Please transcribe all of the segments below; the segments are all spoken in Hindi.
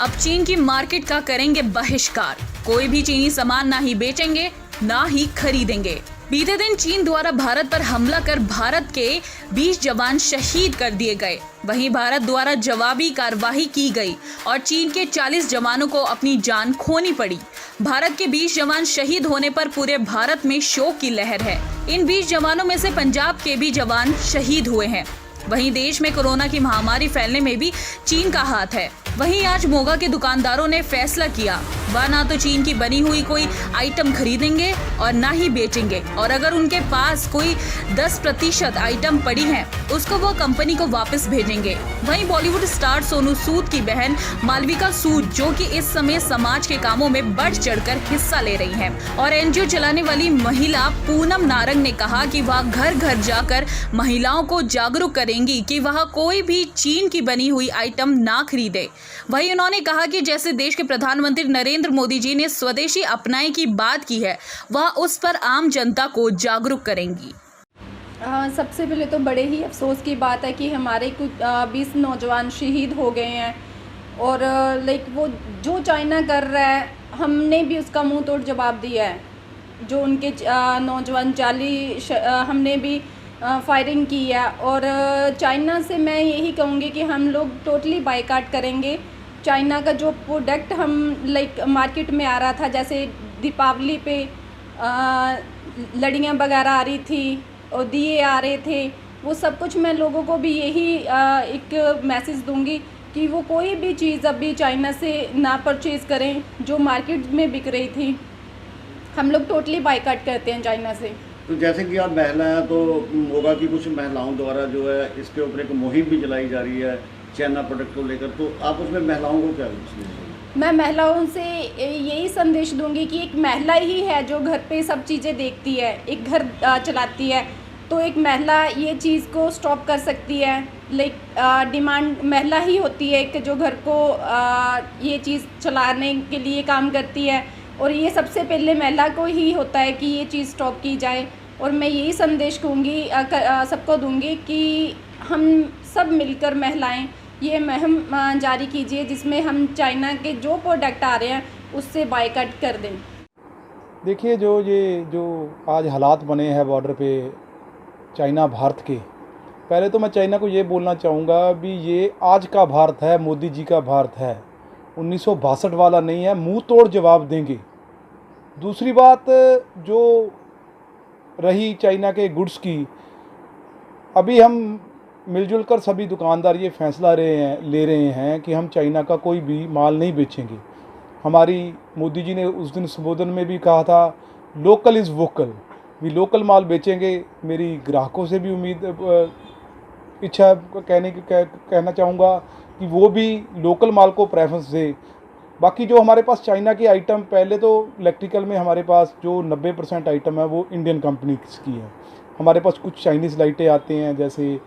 अब चीन की मार्केट का करेंगे बहिष्कार। कोई भी चीनी सामान ना ही बेचेंगे ना ही खरीदेंगे। बीते दिन चीन द्वारा भारत पर हमला कर भारत के 20 जवान शहीद कर दिए गए। वहीं भारत द्वारा जवाबी कार्रवाई की गई और चीन के 40 जवानों को अपनी जान खोनी पड़ी। भारत के 20 जवान शहीद होने पर पूरे भारत में शोक की लहर है। इन 20 जवानों में से पंजाब के भी जवान शहीद हुए हैं। वहीं देश में कोरोना की महामारी फैलने में भी चीन का हाथ है। वहीं आज मोगा के दुकानदारों ने फैसला किया, वह ना तो चीन की बनी हुई कोई आइटम खरीदेंगे और ना ही बेचेंगे, और अगर उनके पास कोई 10% आइटम पड़ी है उसको वो कंपनी को वापस भेजेंगे। वहीं बॉलीवुड स्टार सोनू सूद की बहन मालविका सूद, जो कि इस समय समाज के कामों में बढ़ चढ़कर हिस्सा ले रही हैं, और एनजीओ चलाने वाली महिला पूनम नारंग ने कहा कि वह घर घर जाकर महिलाओं को जागरूक करेंगी कि वह कोई भी चीन की बनी हुई आइटम ना खरीदे। वहीं उन्होंने कहा कि जैसे देश के प्रधानमंत्री नरेंद्र मोदी जी ने स्वदेशी अपनाने की बात की है, वह उस पर आम जनता को जागरूक करेंगी। सबसे पहले तो बड़े ही अफसोस की बात है कि हमारे कुछ 20 नौजवान शहीद हो गए हैं, और वो जो चाइना कर रहा है हमने भी उसका मुंह तोड़ जवाब दिया है। जो उनके नौजवान हमने भी फायरिंग की है, और चाइना से मैं यही कहूँगी कि हम लोग टोटली बायकॉट करेंगे। चाइना का जो प्रोडक्ट हम मार्केट में आ रहा था, जैसे दीपावली पे लड़ियाँ वगैरह आ रही थी और दिए आ रहे थे, वो सब कुछ मैं लोगों को भी यही एक मैसेज दूंगी कि वो कोई भी चीज़ अभी चाइना से ना परचेज़ करें जो मार्केट में बिक रही थी। हम लोग टोटली बायकॉट करते हैं चाइना से। तो जैसे कि आप महिला हैं, तो मोगा की कुछ महिलाओं द्वारा जो है इसके ऊपर एक मुहिम भी चलाई जा रही है चाइना प्रोडक्ट को लेकर, तो आप उसमें महिलाओं को क्या संदेश? मैं महिलाओं से यही संदेश दूंगी कि एक महिला ही है जो घर पे सब चीज़ें देखती है, एक घर चलाती है, तो एक महिला ये चीज़ को स्टॉप कर सकती है। डिमांड महिला ही होती है कि जो घर को ये चीज़ चलाने के लिए काम करती है, और ये सबसे पहले महिला को ही होता है कि ये चीज़ स्टॉप की जाए। और मैं यही संदेश कहूँगी सबको दूंगी कि हम सब मिलकर महिलाएं ये मुहिम जारी कीजिए, जिसमें हम चाइना के जो प्रोडक्ट आ रहे हैं उससे बायकॉट कर दें। देखिए, जो आज हालात बने हैं बॉर्डर पे चाइना भारत के, पहले तो मैं चाइना को ये बोलना चाहूँगा भी ये आज का भारत है, मोदी जी का भारत है, 1962 वाला नहीं है। मुंह तोड़ जवाब देंगे। दूसरी बात जो रही चाइना के गुड्स की, अभी हम मिलजुल कर सभी दुकानदार ये फैसला ले रहे हैं कि हम चाइना का कोई भी माल नहीं बेचेंगे। हमारी मोदी जी ने उस दिन संबोधन में भी कहा था, लोकल इज़ वोकल, भी लोकल माल बेचेंगे। मेरी ग्राहकों से भी इच्छा कहना चाहूँगा कि वो भी लोकल माल को प्रेफरेंस दे। बाकी जो हमारे पास चाइना की आइटम, पहले तो इलेक्ट्रिकल में हमारे पास जो 90% आइटम है वो इंडियन कंपनी की है। हमारे पास कुछ चाइनीज़ लाइटें आती हैं, जैसे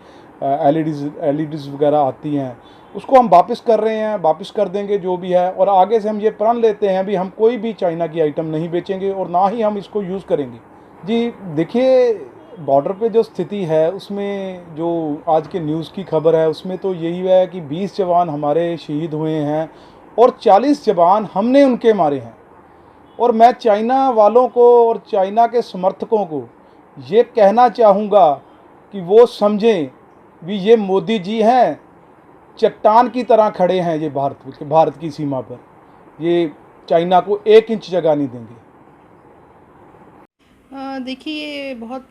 एलईडीज़ वगैरह आती हैं, उसको हम वापस कर रहे हैं, वापस कर देंगे जो भी है। और आगे से हम ये प्रण लेते हैं भी हम कोई भी चाइना की आइटम नहीं बेचेंगे और ना ही हम इसको यूज़ करेंगे। जी देखिए, बॉर्डर पे जो स्थिति है उसमें जो आज के न्यूज़ की खबर है उसमें तो यही है कि 20 जवान हमारे शहीद हुए हैं और 40 जवान हमने उनके मारे हैं। और मैं चाइना वालों को और चाइना के समर्थकों को ये कहना चाहूँगा कि वो समझें भी ये मोदी जी हैं, चट्टान की तरह खड़े हैं ये भारत की सीमा पर। ये चाइना को 1 इंच जगह नहीं देंगे। देखिए, ये बहुत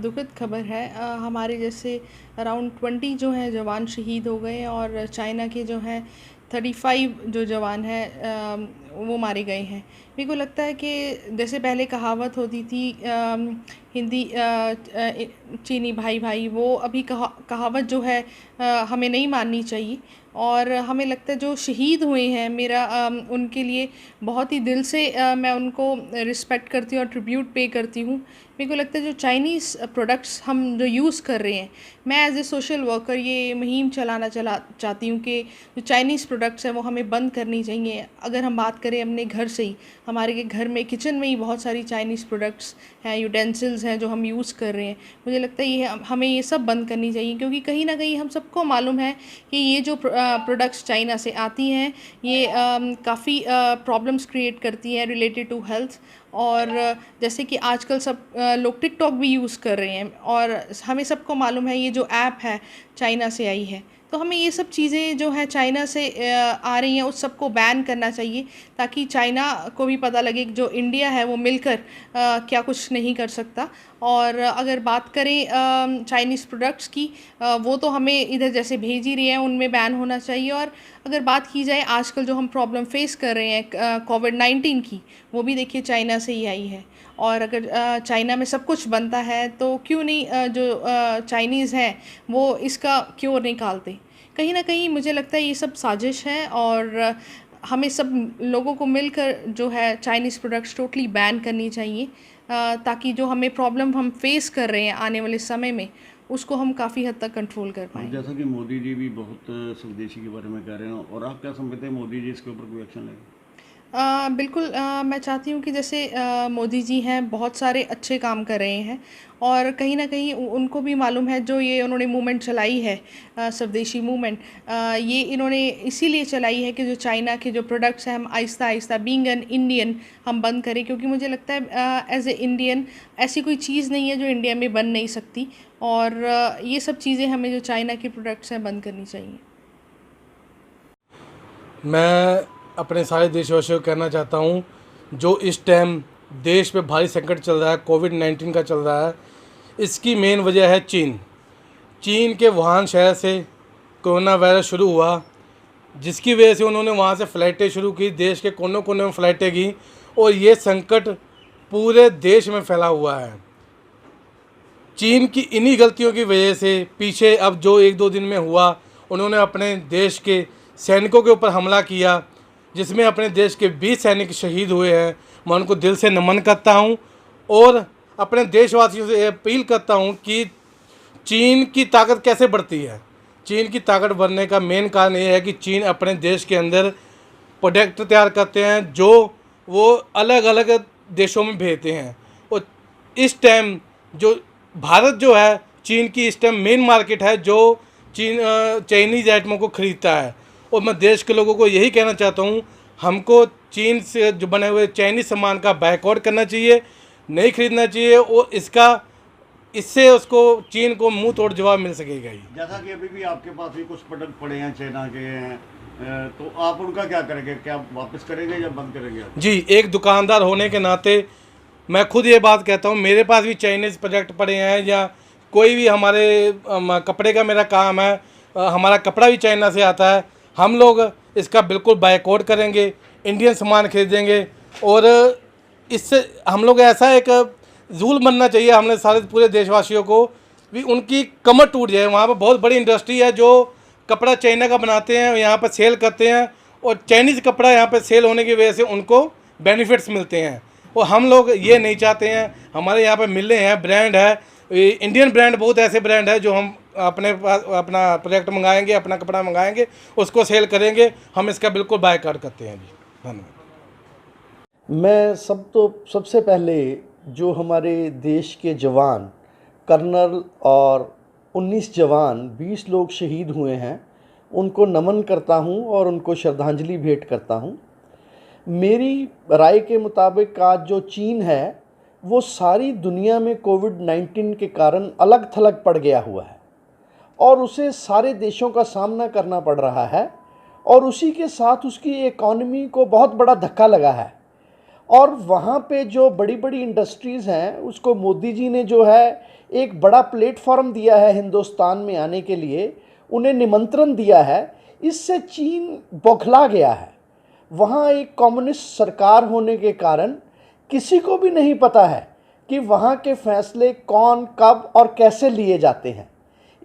दुखद खबर है। हमारे जैसे अराउंड 20 जो हैं जवान शहीद हो गए, और चाइना के जो हैं 35 जो जवान हैं वो मारे गए हैं। मेरे को लगता है कि जैसे पहले कहावत होती थी हिंदी चीनी भाई भाई, वो अभी कहावत जो है हमें नहीं माननी चाहिए। और हमें लगता है जो शहीद हुए हैं, मेरा उनके लिए बहुत ही दिल से मैं उनको रिस्पेक्ट करती हूँ और ट्रिब्यूट पे करती हूँ मेरे को लगता है जो चाइनीज़ प्रोडक्ट्स हम जो यूज़ कर रहे हैं, मैं एज ए सोशल वर्कर ये मुहिम चाहती हूँ कि जो चाइनीज़ प्रोडक्ट्स हैं वो हमें बंद करनी चाहिए। अगर हम बात करें अपने घर से ही, हमारे घर में किचन में ही बहुत सारी चाइनीज़ प्रोडक्ट्स हैं, यूटेंसिल्स हैं जो हम यूज़ कर रहे हैं। मुझे लगता है ये हमें ये सब बंद करनी चाहिए, क्योंकि कहीं ना कहीं हम सबको मालूम है कि ये जो प्रोडक्ट्स चाइना से आती हैं ये काफ़ी प्रॉब्लम्स क्रिएट करती हैं रिलेटेड टू हेल्थ। और जैसे कि आजकल सब लोग टिकटॉक भी यूज़ कर रहे हैं, और हमें सबको मालूम है ये जो ऐप है चाइना से आई है। तो हमें ये सब चीज़ें जो है चाइना से आ रही हैं उस सबको बैन करना चाहिए, ताकि चाइना को भी पता लगे कि जो इंडिया है वो मिलकर क्या कुछ नहीं कर सकता। और अगर बात करें चाइनीज़ प्रोडक्ट्स की, वो तो हमें इधर जैसे भेज ही रही हैं उनमें बैन होना चाहिए। और अगर बात की जाए आजकल जो हम प्रॉब्लम फेस कर रहे हैं कोविड-19 की, वो भी देखिए चाइना से ही आई है। और अगर चाइना में सब कुछ बनता है तो क्यों नहीं जो चाइनीज़ हैं वो इसका क्योर निकालते। कहीं ना कहीं मुझे लगता है ये सब साजिश है, और हमें सब लोगों को मिलकर जो है चाइनीज़ प्रोडक्ट्स टोटली बैन करनी चाहिए, ताकि जो हमें प्रॉब्लम हम फेस कर रहे हैं आने वाले समय में उसको हम काफ़ी हद तक कंट्रोल कर पाएँ। जैसा कि मोदी जी भी बहुत स्वदेशी के बारे में कह रहे हैं, और आप क्या समझते हैं मोदी जी इसके ऊपर कोई एक्शन लेंगे? बिल्कुल, मैं चाहती हूँ कि जैसे मोदी जी हैं बहुत सारे अच्छे काम कर रहे हैं, और कहीं ना कहीं उनको भी मालूम है जो ये उन्होंने मूवमेंट चलाई है, स्वदेशी मूवमेंट, ये इन्होंने इसीलिए चलाई है कि जो चाइना के जो प्रोडक्ट्स हैं हम Aahista Aahista being an Indian हम बंद करें। क्योंकि मुझे लगता है एज ए इंडियन ऐसी कोई चीज़ नहीं है जो इंडिया में बन नहीं सकती, और ये सब चीज़ें हमें जो चाइना के प्रोडक्ट्स हैं बंद करनी चाहिए। मैं अपने सारे देशवासियों को कहना चाहता हूँ, जो इस टाइम देश पे भारी संकट चल रहा है, कोविड-19 का चल रहा है, इसकी मेन वजह है चीन के वुहान शहर से कोरोना वायरस शुरू हुआ, जिसकी वजह से उन्होंने वहाँ से फ़्लाइटें शुरू की, देश के कोनों कोने में फ़्लाइटें की, और ये संकट पूरे देश में फैला हुआ है। चीन की इन्हीं गलतियों की वजह से पीछे अब जो 1-2 दिन में हुआ, उन्होंने अपने देश के सैनिकों के ऊपर हमला किया, जिसमें अपने देश के 20 सैनिक शहीद हुए हैं। मैं उनको दिल से नमन करता हूं, और अपने देशवासियों से अपील करता हूं कि चीन की ताकत कैसे बढ़ती है। चीन की ताकत बढ़ने का मेन कारण ये है कि चीन अपने देश के अंदर प्रोडक्ट तैयार करते हैं जो वो अलग अलग देशों में भेजते हैं। और इस टाइम जो भारत जो है चीन की इस टाइम मेन मार्केट है जो चाइनीज़ आइटमों को ख़रीदता है। और मैं देश के लोगों को यही कहना चाहता हूँ, हमको चीन से जो बने हुए चाइनीज़ सामान का बायकॉट करना चाहिए, नहीं खरीदना चाहिए, और इससे उसको चीन को मुंह तोड़ जवाब मिल सकेगा ही। जैसा कि अभी भी आपके पास भी कुछ प्रोडक्ट पड़े हैं चाइना के हैं, तो आप उनका क्या करेंगे? क्या वापस करेंगे या बंद करेंगे? जी, एक दुकानदार होने के नाते मैं खुद ये बात कहता हूँ, मेरे पास भी चाइनीज़ प्रोडक्ट पड़े हैं, या कोई भी हमारे कपड़े का मेरा काम है, हमारा कपड़ा भी चाइना से आता है, हम लोग इसका बिल्कुल बायकॉट करेंगे, इंडियन सामान खरीदेंगे। और इससे हम लोग ऐसा एक रूल बनना चाहिए हमने सारे पूरे देशवासियों को भी, उनकी कमर टूट जाए। वहाँ पर बहुत बड़ी इंडस्ट्री है जो कपड़ा चाइना का बनाते हैं, यहाँ पर सेल करते हैं, और चाइनीज़ कपड़ा यहाँ पर सेल होने की वजह से उनको बेनिफिट्स मिलते हैं। और हम लोग ये नहीं चाहते हैं। हमारे यहाँ पर मिले हैं, ब्रांड है, इंडियन ब्रांड, बहुत ऐसे ब्रांड है जो हम अपने पास अपना प्रोडक्ट मंगाएंगे, अपना कपड़ा मंगाएंगे, उसको सेल करेंगे। हम इसका बिल्कुल बायकॉट करते हैं जी। धन्यवाद। मैं सबसे पहले जो हमारे देश के जवान कर्नल और 19 जवान 20 लोग शहीद हुए हैं, उनको नमन करता हूं और उनको श्रद्धांजलि भेंट करता हूं। मेरी राय के मुताबिक आज जो चीन है वो सारी दुनिया में कोविड-19 के कारण अलग थलग पड़ गया हुआ है, और उसे सारे देशों का सामना करना पड़ रहा है, और उसी के साथ उसकी इकॉनमी को बहुत बड़ा धक्का लगा है। और वहाँ पे जो बड़ी बड़ी इंडस्ट्रीज़ हैं उसको मोदी जी ने जो है एक बड़ा प्लेटफॉर्म दिया है हिंदुस्तान में आने के लिए, उन्हें निमंत्रण दिया है। इससे चीन बौखला गया है। वहाँ एक कम्युनिस्ट सरकार होने के कारण किसी को भी नहीं पता है कि वहाँ के फैसले कौन, कब और कैसे लिए जाते हैं।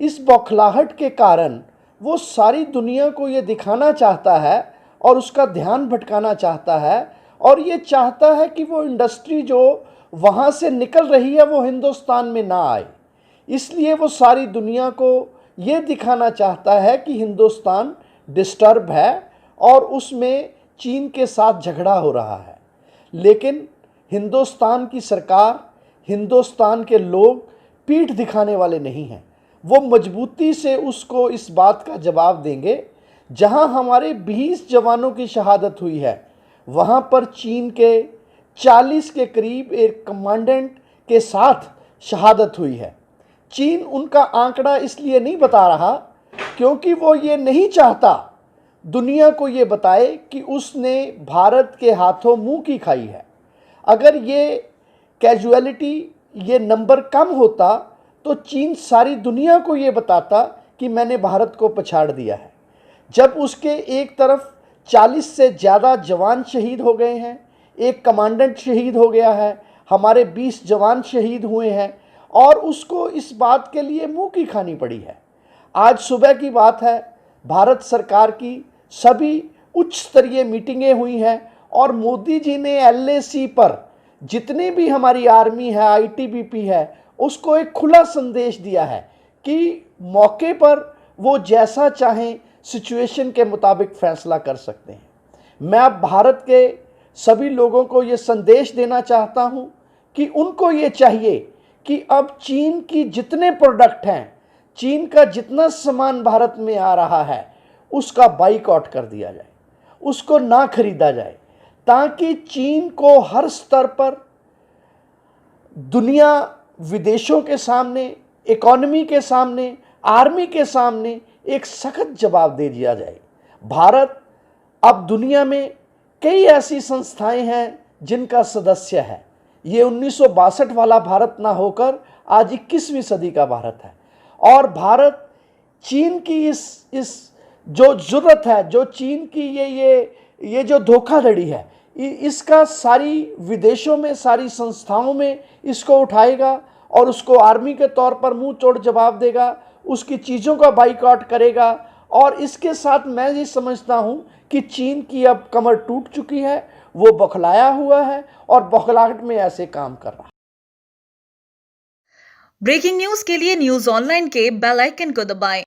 इस बौखलाहट के कारण वो सारी दुनिया को ये दिखाना चाहता है और उसका ध्यान भटकाना चाहता है, और ये चाहता है कि वो इंडस्ट्री जो वहाँ से निकल रही है वो हिंदुस्तान में ना आए। इसलिए वो सारी दुनिया को ये दिखाना चाहता है कि हिंदुस्तान डिस्टर्ब है और उसमें चीन के साथ झगड़ा हो रहा है। लेकिन हिंदुस्तान की सरकार, हिंदुस्तान के लोग पीठ दिखाने वाले नहीं हैं। वो मजबूती से उसको इस बात का जवाब देंगे। जहां हमारे 20 जवानों की शहादत हुई है, वहां पर चीन के 40 के करीब एक कमांडेंट के साथ शहादत हुई है। चीन उनका आंकड़ा इसलिए नहीं बता रहा क्योंकि वो ये नहीं चाहता दुनिया को ये बताए कि उसने भारत के हाथों मुंह की खाई है। अगर ये कैजुअलिटी, ये नंबर कम होता तो चीन सारी दुनिया को ये बताता कि मैंने भारत को पछाड़ दिया है। जब उसके एक तरफ 40 से ज़्यादा जवान शहीद हो गए हैं, एक कमांडेंट शहीद हो गया है, हमारे 20 जवान शहीद हुए हैं और उसको इस बात के लिए मुंह की खानी पड़ी है। आज सुबह की बात है, भारत सरकार की सभी उच्च स्तरीय मीटिंगें हुई हैं और मोदी जी ने LAC पर जितनी भी हमारी आर्मी है, ITBP है, उसको एक खुला संदेश दिया है कि मौके पर वो जैसा चाहें सिचुएशन के मुताबिक फैसला कर सकते हैं। मैं अब भारत के सभी लोगों को ये संदेश देना चाहता हूँ कि उनको ये चाहिए कि अब चीन की जितने प्रोडक्ट हैं, चीन का जितना सामान भारत में आ रहा है, उसका बाइकआउट कर दिया जाए, उसको ना खरीदा जाए, ताकि चीन को हर स्तर पर दुनिया, विदेशों के सामने, इकोनॉमी के सामने, आर्मी के सामने एक सख्त जवाब दे दिया जाए। भारत अब दुनिया में कई ऐसी संस्थाएं हैं जिनका सदस्य है। ये 1962 वाला भारत ना होकर आज 21वीं सदी का भारत है और भारत चीन की इस जो ज़रूरत है, जो चीन की ये जो धोखाधड़ी है, इसका सारी विदेशों में, सारी संस्थाओं में इसको उठाएगा और उसको आर्मी के तौर पर मुंह तोड़ जवाब देगा, उसकी चीज़ों का बाइकआउट करेगा। और इसके साथ मैं ये समझता हूँ कि चीन की अब कमर टूट चुकी है, वो बौखलाया हुआ है और बौखलाहट में ऐसे काम कर रहा है। ब्रेकिंग न्यूज के लिए न्यूज ऑनलाइन के बेल आइकन को दबाएं।